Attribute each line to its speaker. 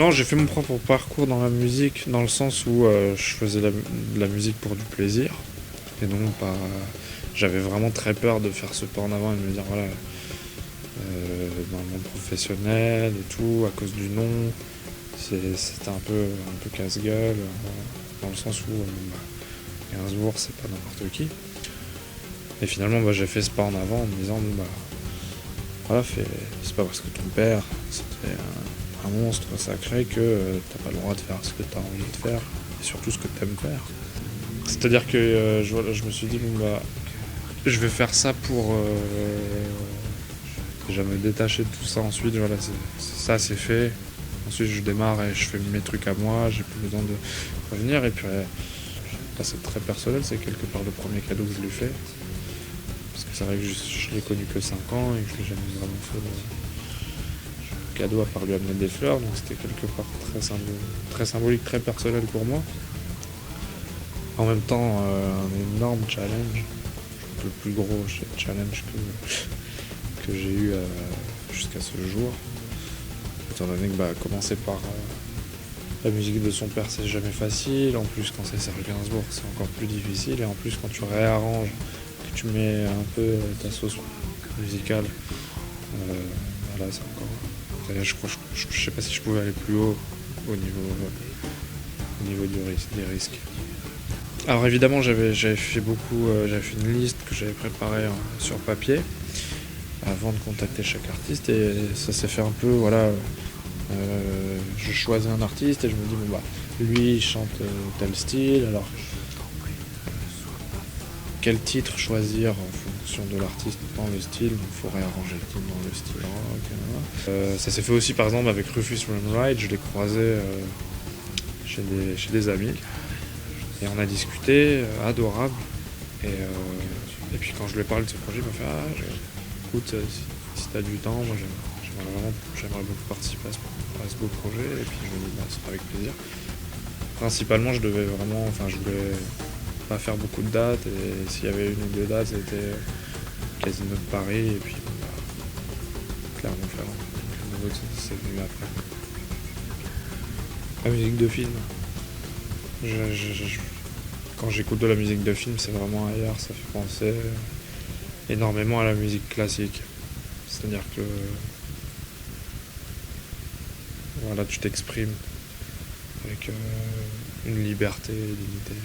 Speaker 1: Non, j'ai fait mon propre parcours dans la musique, dans le sens où je faisais de la musique pour du plaisir. Et donc, j'avais vraiment très peur de faire ce pas en avant et de me dire, voilà, dans le monde professionnel et tout, à cause du nom, c'était un peu casse-gueule, dans le sens où Gainsbourg, c'est pas n'importe qui. Et finalement, j'ai fait ce pas en avant en me disant, voilà, c'est pas parce que ton père, c'était un monstre sacré que t'as pas le droit de faire ce que t'as envie de faire, et surtout ce que t'aimes faire. C'est-à-dire que je me suis dit, je vais faire ça pour déjà me détacher de tout ça ensuite, voilà, ça c'est fait. Ensuite je démarre et je fais mes trucs à moi, j'ai plus besoin de revenir. Et puis là c'est très personnel, c'est quelque part le premier cadeau que je lui fais. Parce que c'est vrai que je l'ai connu que 5 ans et que j'ai jamais vraiment fait de cadeau à part lui amener des fleurs. Donc c'était quelque part très symbolique, très personnel pour moi. En même temps, un énorme challenge, le plus gros challenge que j'ai eu jusqu'à ce jour. Étant donné que commencer par la musique de son père, c'est jamais facile. En plus, quand c'est Serge Gainsbourg, c'est encore plus difficile. Et en plus, quand tu réarranges, que tu mets un peu ta sauce musicale, voilà, c'est encore. Je sais pas si je pouvais aller plus haut au niveau des risques. Alors évidemment, j'avais fait une liste que j'avais préparée sur papier avant de contacter chaque artiste, et ça s'est fait un peu, voilà, je choisis un artiste et je me dis lui il chante tel style, alors quel titre choisir en fonction de l'artiste dans le style, donc il faut réarranger le titre dans le style rock. Ça s'est fait aussi par exemple avec Rufus Wainwright, je l'ai croisé chez des amis et on a discuté, adorable, et puis quand je lui ai parlé de ce projet, il m'a fait écoute, si t'as du temps, moi j'aimerais beaucoup participer à ce beau projet, et puis je me dis ce sera avec plaisir. Principalement je voulais pas faire beaucoup de dates, et s'il y avait une ou deux dates, c'était Casino de Paris, et puis Clermont-Ferrand. Les autres c'est venu après. La musique de film. Quand j'écoute de la musique de film, c'est vraiment ailleurs, ça fait penser énormément à la musique classique. C'est-à-dire que voilà, tu t'exprimes avec une liberté illimitée.